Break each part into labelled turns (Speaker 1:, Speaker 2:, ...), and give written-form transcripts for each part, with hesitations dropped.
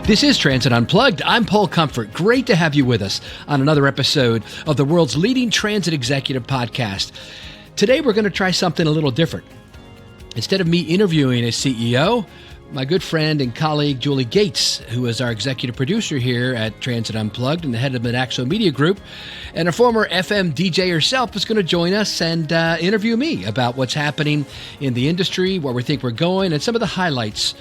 Speaker 1: This is Transit Unplugged. I'm Paul Comfort. Great to have you with us on another episode of the world's leading transit executive podcast. Today, we're going to try something a little different. Instead of me interviewing a CEO, my good friend and colleague, Julie Gates, who is our executive producer here at Transit Unplugged and the head of Modaxo Media Group, and a former FM DJ herself, is going to join us and interview me about what's happening in the industry, where we think we're going, and some of the highlights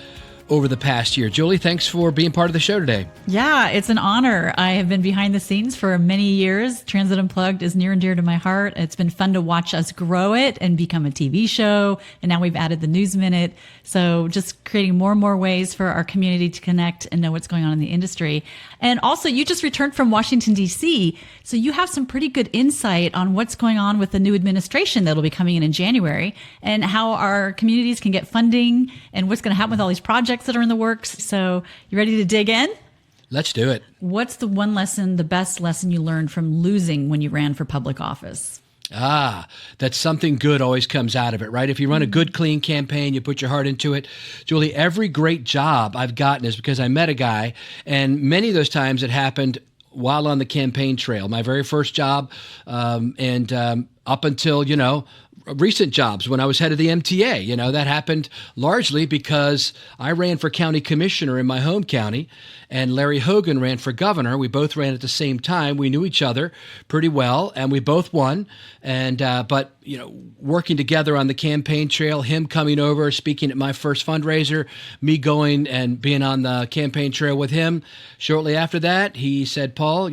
Speaker 1: over the past year. Julie, thanks for being part of the show today.
Speaker 2: Yeah, it's an honor. I have been behind the scenes for many years. Transit Unplugged is near and dear to my heart. It's been fun to watch us grow it and become a TV show. And now we've added the News Minute. So just creating more and more ways for our community to connect and know what's going on in the industry. And also, you just returned from Washington, D.C., so you have some pretty good insight on what's going on with the new administration that'll be coming in January and how our communities can get funding and what's going to happen with all these projects that are in the works. So you ready to dig in?
Speaker 1: Let's do it.
Speaker 2: What's the one lesson, the best lesson you learned from losing when you ran for public office?
Speaker 1: That something good always comes out of it, right? If you run a good, clean campaign, you put your heart into it. Julie, every great job I've gotten is because I met a guy, and many of those times it happened while on the campaign trail. My very first job, and up until, recent jobs when I was head of the MTA, that happened largely because I ran for county commissioner in my home county and Larry Hogan ran for governor. We both ran at the same time. We knew each other pretty well and we both won. And, but working together on the campaign trail, him coming over, speaking at my first fundraiser, me going and being on the campaign trail with him. Shortly after that, he said, Paul,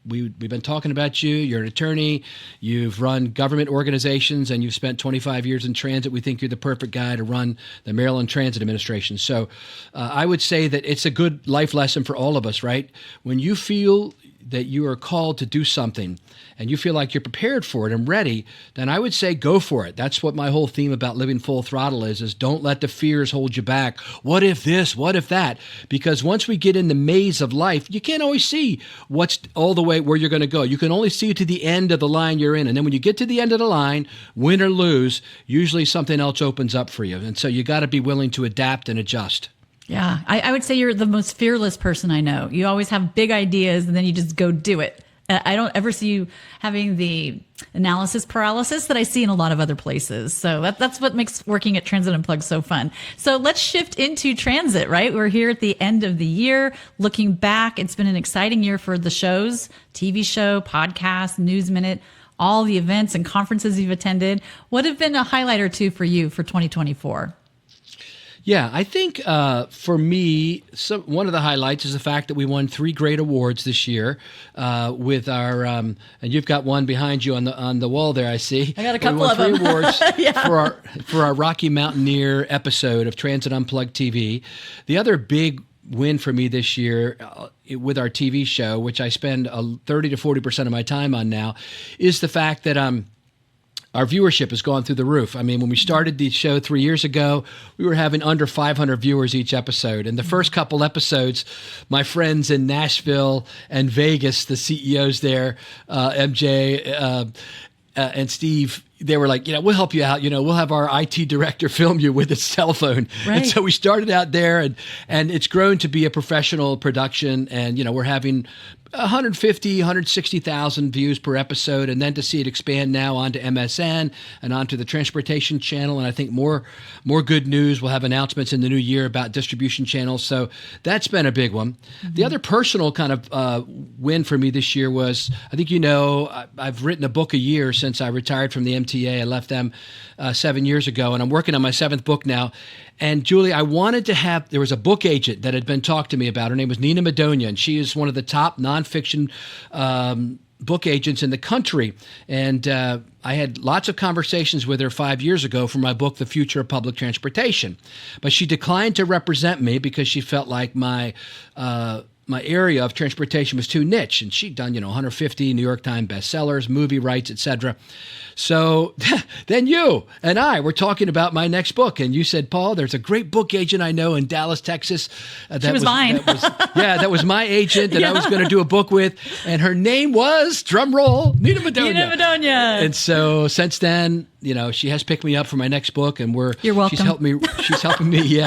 Speaker 1: we've been talking about you. You're an attorney. You've run government organizations, and you've spent 25 years in transit. We think you're the perfect guy to run the Maryland Transit Administration. So I would say that it's a good life lesson for all of us, right? When you feel that you are called to do something and you feel like you're prepared for it and ready, then I would say go for it. That's what my whole theme about living full throttle is don't let the fears hold you back. What if this? What if that? Because once we get in the maze of life, you can't always see what's all the way where you're going to go. You can only see to the end of the line you're in. And then when you get to the end of the line, win or lose, usually something else opens up for you. And so you got to be willing to adapt and adjust.
Speaker 2: Yeah, I would say you're the most fearless person I know. You always have big ideas and then you just go do it. I don't ever see you having the analysis paralysis that I see in a lot of other places. So that's what makes working at Transit Unplugged so fun. So let's shift into transit, right? We're here at the end of the year. Looking back, it's been an exciting year for the shows, TV show, podcast, News Minute, all the events and conferences you've attended. What have been a highlight or two for you for 2024?
Speaker 1: Yeah, I think for me, one of the highlights is the fact that we won 3 great awards this year with our, and you've got one behind you on the wall there, I see.
Speaker 2: I got a couple of
Speaker 1: them. We
Speaker 2: them.
Speaker 1: won 3 awards
Speaker 2: Yeah.
Speaker 1: for our Rocky Mountaineer episode of Transit Unplugged TV. The other big win for me this year with our TV show, which I spend 30 to 40% of my time on now, is the fact that our viewership has gone through the roof. I mean, when we started the show 3 years ago, we were having under 500 viewers each episode. And the first couple episodes, my friends in Nashville and Vegas, the CEOs there, MJ and Steve, they were like, we'll help you out. We'll have our IT director film you with his cell phone. Right. And so we started out there and it's grown to be a professional production. And, we're having 150, 160,000 views per episode. And then to see it expand now onto MSN and onto the transportation channel. And I think more good news. We'll have announcements in the new year about distribution channels. So that's been a big one. Mm-hmm. The other personal kind of win for me this year was, I think I've written a book a year since I retired from the MTA. I left them 7 years ago, and I'm working on my 7th book now. And Julie, I wanted to there was a book agent that had been talked to me about. Her name was Nina Madonia, and she is one of the top nonfiction book agents in the country. And I had lots of conversations with her 5 years ago for my book, The Future of Public Transportation. But she declined to represent me because she felt like my area of transportation was too niche. And she'd done, 150 New York Times bestsellers, movie rights, etc. So then you and I were talking about my next book, and you said, Paul, there's a great book agent I know in Dallas, Texas.
Speaker 2: She was mine.
Speaker 1: That was my agent that I was going to do a book with, and her name was, drum roll, Nina Madonia.
Speaker 2: Nina Madonia.
Speaker 1: And so since then, she has picked me up for my next book, and
Speaker 2: You're welcome.
Speaker 1: She's helping me,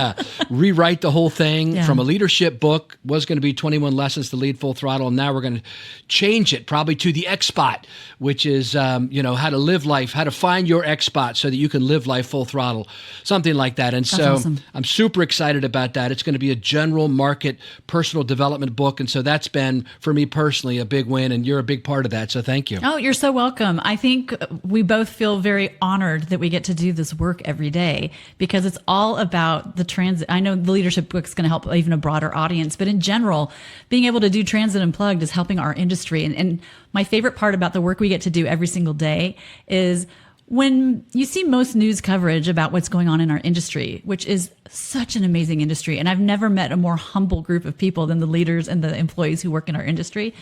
Speaker 1: rewrite the whole thing from a leadership book. Was going to be 21 Lessons to Lead Full Throttle, and now we're going to change it probably to the X Spot, which is, how to live life, how to find your X Spot so that you can live life full throttle, something like that. And
Speaker 2: That's
Speaker 1: so
Speaker 2: awesome.
Speaker 1: I'm super excited about that. It's going to be a general market personal development book, and so that's been for me personally a big win, and you're a big part of that. So thank you.
Speaker 2: Oh, you're so welcome. I think we both feel very honored that we get to do this work every day, because it's all about the transit. I know the leadership book is going to help even a broader audience, but in general, being able to do Transit Unplugged is helping our industry. And my favorite part about the work we get to do every single day is when you see most news coverage about what's going on in our industry, which is such an amazing industry. And I've never met a more humble group of people than the leaders and the employees who work in our industry.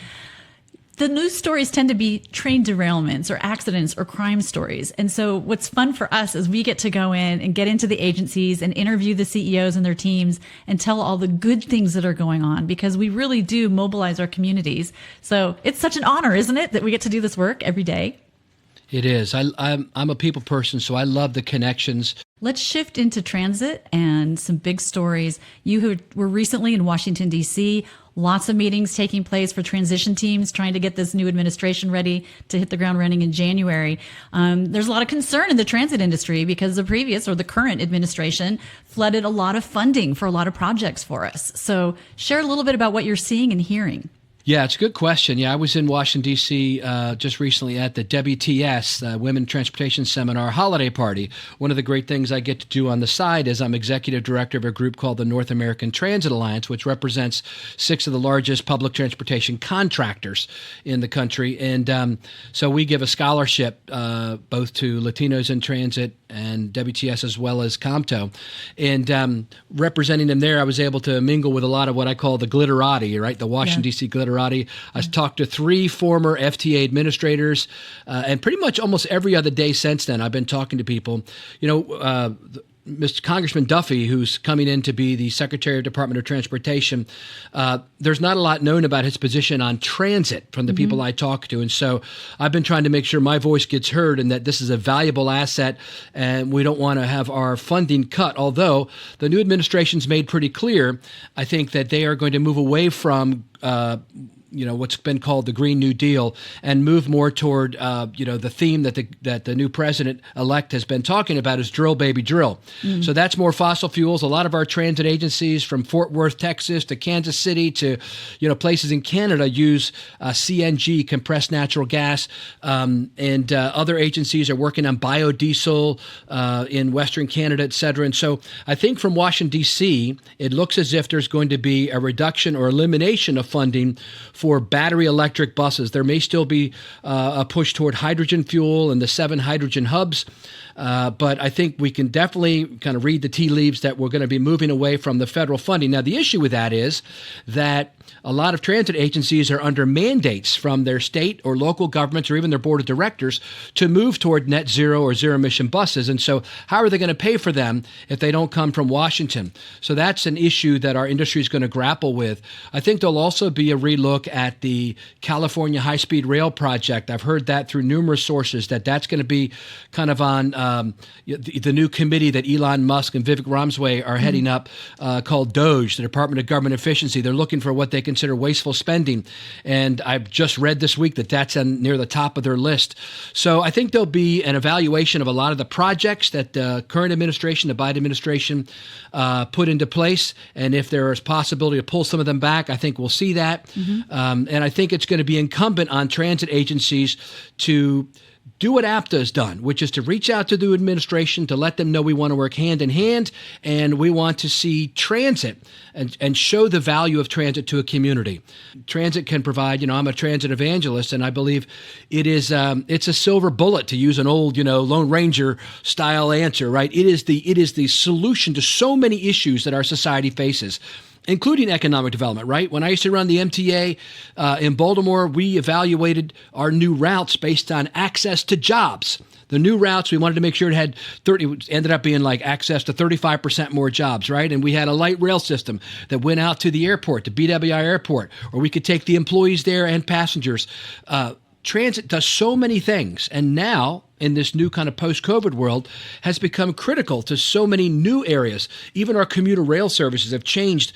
Speaker 2: The news stories tend to be train derailments or accidents or crime stories. And so what's fun for us is we get to go in and get into the agencies and interview the CEOs and their teams and tell all the good things that are going on, because we really do mobilize our communities. So it's such an honor, isn't it, that we get to do this work every day?
Speaker 1: It is. I'm a people person, so I love the connections.
Speaker 2: Let's shift into transit and some big stories. You who were recently in Washington, D.C., lots of meetings taking place for transition teams trying to get this new administration ready to hit the ground running in January. There's a lot of concern in the transit industry because the previous or the current administration flooded a lot of funding for a lot of projects for us. So share a little bit about what you're seeing and hearing.
Speaker 1: Yeah, it's a good question. Yeah, I was in Washington, D.C. Just recently at the WTS, Women Transportation Seminar Holiday Party. One of the great things I get to do on the side is I'm executive director of a group called the North American Transit Alliance, which represents 6 of the largest public transportation contractors in the country. And so we give a scholarship both to Latinos in Transit and WTS as well as ComTO. And representing them there, I was able to mingle with a lot of what I call the glitterati, right? The Washington, D.C. glitterati. I talked to 3 former FTA administrators, and pretty much almost every other day since then, I've been talking to people. Mr. Congressman Duffy, who's coming in to be the Secretary of Department of Transportation, there's not a lot known about his position on transit from the people I talk to. And so I've been trying to make sure my voice gets heard and that this is a valuable asset and we don't want to have our funding cut. Although the new administration's made pretty clear, I think that they are going to move away from what's been called the Green New Deal and move more toward, the theme that the new president-elect has been talking about is drill, baby, drill. So that's more fossil fuels. A lot of our transit agencies from Fort Worth, Texas to Kansas City to, places in Canada use CNG, compressed natural gas, and other agencies are working on biodiesel in Western Canada, et cetera. And so I think from Washington, D.C., it looks as if there's going to be a reduction or elimination of funding for battery electric buses. There may still be a push toward hydrogen fuel and the 7 hydrogen hubs, but I think we can definitely kind of read the tea leaves that we're going to be moving away from the federal funding. Now, the issue with that is that a lot of transit agencies are under mandates from their state or local governments or even their board of directors to move toward net zero or zero emission buses. And so how are they going to pay for them if they don't come from Washington? So that's an issue that our industry is going to grapple with. I think there'll also be a relook at the California high-speed rail project. I've heard that through numerous sources that that's going to be kind of on the new committee that Elon Musk and Vivek Ramsway are heading up called DOGE, the Department of Government Efficiency. They're looking for what they consider wasteful spending. And I've just read this week that that's near the top of their list. So I think there'll be an evaluation of a lot of the projects that the current administration, the Biden administration, put into place. And if there is possibility to pull some of them back, I think we'll see that. And I think it's going to be incumbent on transit agencies to do what APTA has done, which is to reach out to the administration to let them know we want to work hand in hand and we want to see transit and show the value of transit to a community. Transit can provide, I'm a transit evangelist, and I believe it is it's a silver bullet, to use an old, Lone Ranger style answer, right? It is the solution to so many issues that our society faces, including economic development, right? When I used to run the MTA in Baltimore, we evaluated our new routes based on access to jobs. The new routes, we wanted to make sure it had ended up being like access to 35% more jobs, right? And we had a light rail system that went out to the airport, to BWI Airport, or we could take the employees there and passengers. Transit does so many things. And now in this new kind of post-COVID world has become critical to so many new areas. Even our commuter rail services have changed.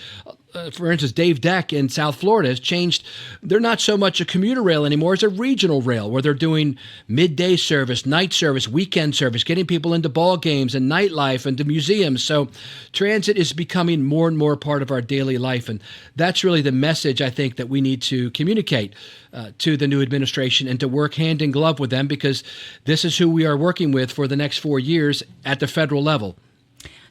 Speaker 1: For instance, Dave Deck in South Florida has changed. They're not so much a commuter rail anymore. It's a regional rail where they're doing midday service, night service, weekend service, getting people into ball games and nightlife and to museums. So transit is becoming more and more part of our daily life. And that's really the message I think that we need to communicate to the new administration and to work hand in glove with them, because this is who we are working with for the next 4 years at the federal level.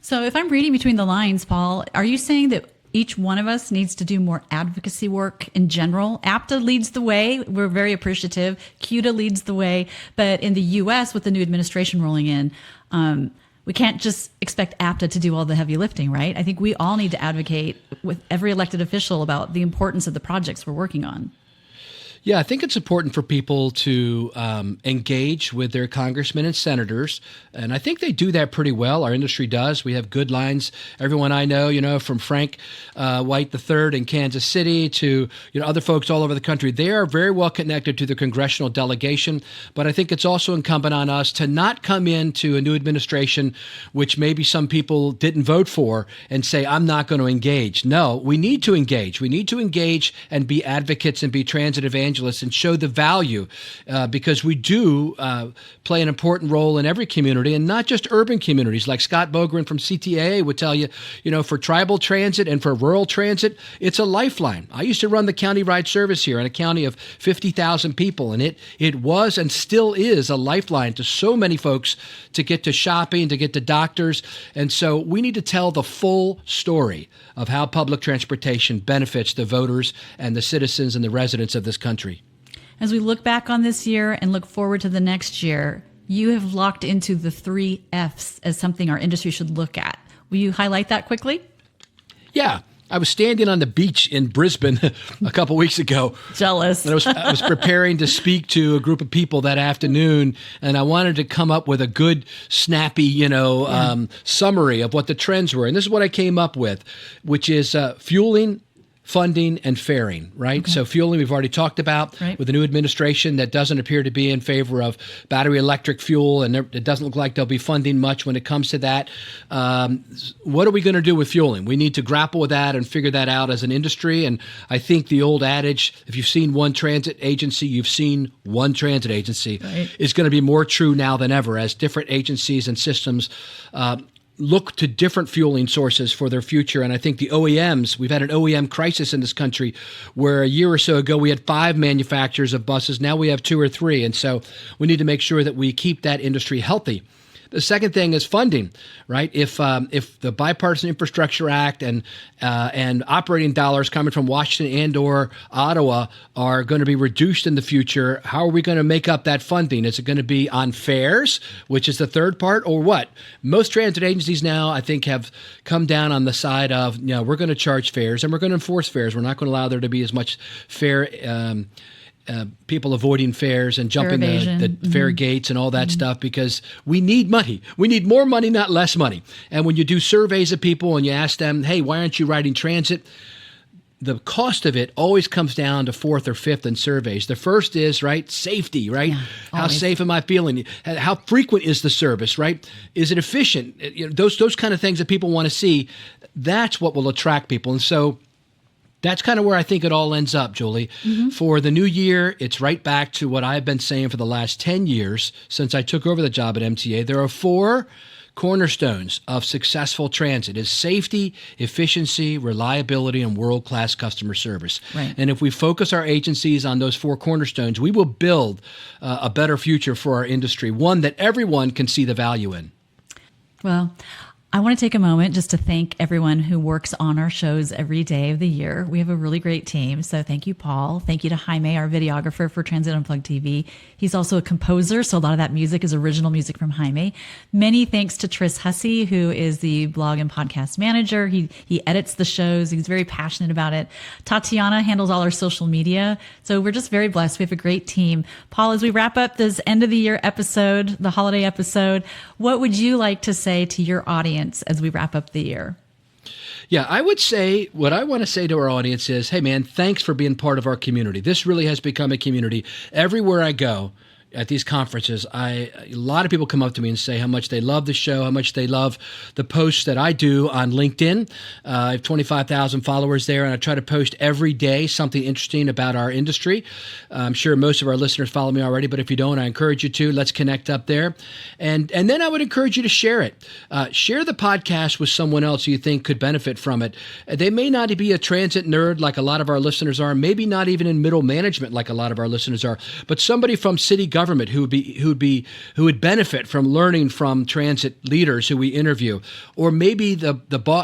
Speaker 2: So if I'm reading between the lines, Paul, are you saying that each one of us needs to do more advocacy work in general? APTA leads the way. We're very appreciative. CUTA leads the way. But in the U.S., with the new administration rolling in, we can't just expect APTA to do all the heavy lifting, right? I think we all need to advocate with every elected official about the importance of the projects we're working on.
Speaker 1: Yeah, I think it's important for people to engage with their congressmen and senators, and I think they do that pretty well. Our industry does. We have good lines. Everyone I know, from Frank White III in Kansas City to other folks all over the country, they are very well connected to the congressional delegation. But I think it's also incumbent on us to not come into a new administration, which maybe some people didn't vote for, and say, I'm not going to engage. No, we need to engage. We need to engage and be advocates and be transit evangelists and show the value, because we do play an important role in every community, and not just urban communities. Like Scott Bogren from CTAA would tell you, for tribal transit and for rural transit, it's a lifeline. I used to run the county ride service here in a county of 50,000 people, and it was and still is a lifeline to so many folks to get to shopping, to get to doctors. And so we need to tell the full story of how public transportation benefits the voters and the citizens and the residents of this country.
Speaker 2: As we look back on this year and look forward to the next year, you have locked into the 3 F's as something our industry should look at. Will you highlight that quickly?
Speaker 1: Yeah. I was standing on the beach in Brisbane a couple weeks ago.
Speaker 2: Jealous.
Speaker 1: And I was preparing to speak to a group of people that afternoon, and I wanted to come up with a good, snappy, summary of what the trends were. And this is what I came up with, which is fueling, funding, and faring, right? Okay. So fueling, we've already talked about, right, with the new administration that doesn't appear to be in favor of battery electric fuel, and it doesn't look like they'll be funding much when it comes to that. What are we going to do with fueling? We need to grapple with that and figure that out as an industry. And I think the old adage, if you've seen one transit agency, you've seen one transit agency, right, is going to be more true now than ever as different agencies and systems look to different fueling sources for their future. And I think the OEMs, we've had an OEM crisis in this country where a year or so ago we had 5 manufacturers of buses. Now we have 2 or 3. And so we need to make sure that we keep that industry healthy. The second thing is funding, right? If the Bipartisan Infrastructure Act and operating dollars coming from Washington and/or Ottawa are going to be reduced in the future, how are we going to make up that funding? Is it going to be on fares, which is the third part, or what? Most transit agencies now, I think, have come down on the side of, we're going to charge fares and we're going to enforce fares. We're not going to allow there to be as much fare. People avoiding fares and jumping the fare gates and all that stuff, because we need money. We need more money, not less money. And when you do surveys of people and you ask them, hey, why aren't you riding transit? The cost of it always comes down to 4th or 5th in surveys. The first is, right, safety, right? Yeah, how safe am I feeling? How frequent is the service, right? Is it efficient? Those kind of things that people want to see, that's what will attract people. And so that's kind of where I think it all ends up, Julie. Mm-hmm. For the new year, it's right back to what I've been saying for the last 10 years since I took over the job at MTA. There are 4 cornerstones of successful transit: is safety, efficiency, reliability, and world-class customer service. Right. And if we focus our agencies on those 4 cornerstones, we will build a better future for our industry, one that everyone can see the value in.
Speaker 2: Well, I want to take a moment just to thank everyone who works on our shows every day of the year. We have a really great team. So thank you, Paul. Thank you to Jaime, our videographer for Transit Unplugged TV. He's also a composer, so a lot of that music is original music from Jaime. Many thanks to Tris Hussey, who is the blog and podcast manager. He edits the shows. He's very passionate about it. Tatiana handles all our social media. So we're just very blessed. We have a great team. Paul, as we wrap up this end of the year episode, the holiday episode, what would you like to say to your audience as we wrap up the year?
Speaker 1: Yeah, I would say what I want to say to our audience is, hey, man, thanks for being part of our community. This really has become a community. Everywhere I go, at these conferences, a lot of people come up to me and say how much they love the show, how much they love the posts that I do on LinkedIn. I have 25,000 followers there, and I try to post every day something interesting about our industry. I'm sure most of our listeners follow me already, but if you don't, I encourage you to. Let's connect up there. And then I would encourage you to share it. Share the podcast with someone else who you think could benefit from it. They may not be a transit nerd like a lot of our listeners are, maybe not even in middle management like a lot of our listeners are, but somebody from city government who would benefit from learning from transit leaders who we interview, or maybe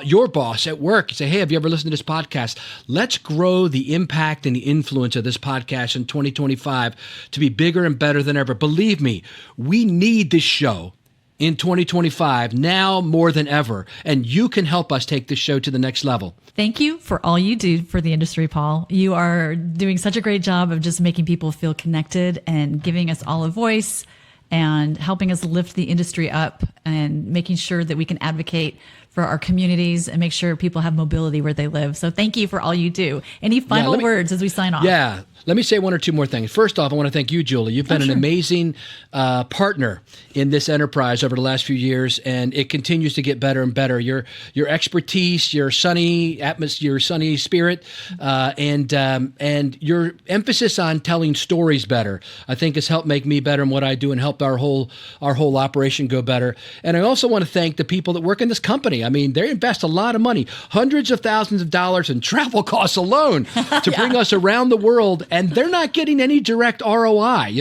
Speaker 1: your boss at work. Say, hey, have you ever listened to this podcast? Let's grow the impact and the influence of this podcast in 2025 to be bigger and better than ever. Believe me, we need this show in 2025 now more than ever, and you can help us take this show to the next level.
Speaker 2: Thank you for all you do for the industry, Paul. You are doing such a great job of just making people feel connected and giving us all a voice and helping us lift the industry up and making sure that we can advocate for our communities and make sure people have mobility where they live. So thank you for all you do. Any final words as we sign off?
Speaker 1: Yeah. Let me say one or two more things. First off, I want to thank you, Julie. You've been an amazing partner in this enterprise over the last few years, and it continues to get better and better. Your expertise, your sunny atmosphere, your sunny spirit, and your emphasis on telling stories better, I think has helped make me better in what I do and helped our whole operation go better. And I also want to thank the people that work in this company. I mean, they invest a lot of money, hundreds of thousands of dollars in travel costs alone to bring us around the world. And they're not getting any direct ROI.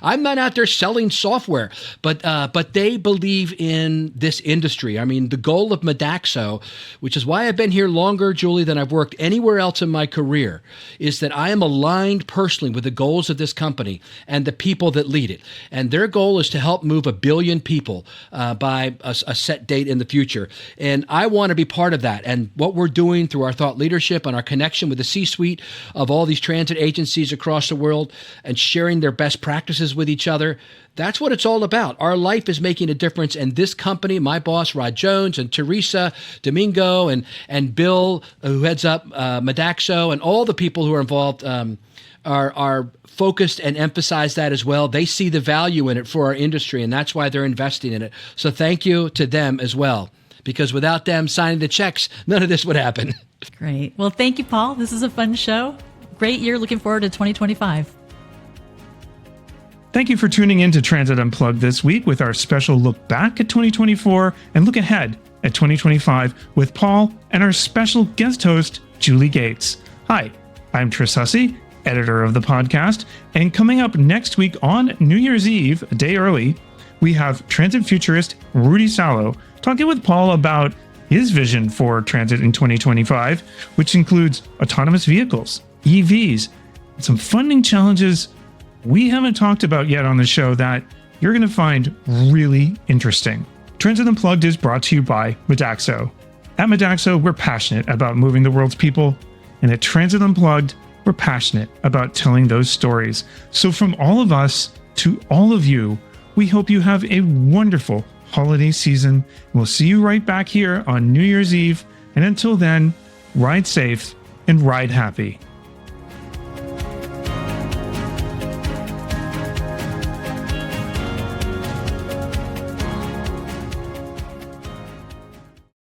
Speaker 1: I'm not out there selling software, but they believe in this industry. I mean, the goal of Modaxo, which is why I've been here longer, Julie, than I've worked anywhere else in my career, is that I am aligned personally with the goals of this company and the people that lead it. And their goal is to help move 1 billion people by a set date in the future. And I want to be part of that. And what we're doing through our thought leadership and our connection with the C-suite of all these transit agencies across the world and sharing their best practices with each other. That's what it's all about. Our life is making a difference, and this company, my boss, Rod Jones, and Teresa, Domingo, and Bill, who heads up Modaxo, and all the people who are involved are focused and emphasize that as well. They see the value in it for our industry, and that's why they're investing in it. So thank you to them as well, because without them signing the checks, none of this would happen.
Speaker 2: Great. Well, thank you, Paul. This is a fun show. Great year. Looking forward to 2025.
Speaker 3: Thank you for tuning in to Transit Unplugged this week with our special look back at 2024 and look ahead at 2025 with Paul and our special guest host, Julie Gates. Hi, I'm Tris Hussey, editor of the podcast, and coming up next week on New Year's Eve, a day early, we have transit futurist Rudy Salo talking with Paul about his vision for transit in 2025, which includes autonomous vehicles, EVs, and some funding challenges we haven't talked about yet on the show that you're going to find really interesting. Transit Unplugged is brought to you by Modaxo. At Modaxo, we're passionate about moving the world's people, and at Transit Unplugged, we're passionate about telling those stories. So from all of us to all of you, we hope you have a wonderful holiday season. We'll see you right back here on New Year's Eve, and until then, ride safe and ride happy.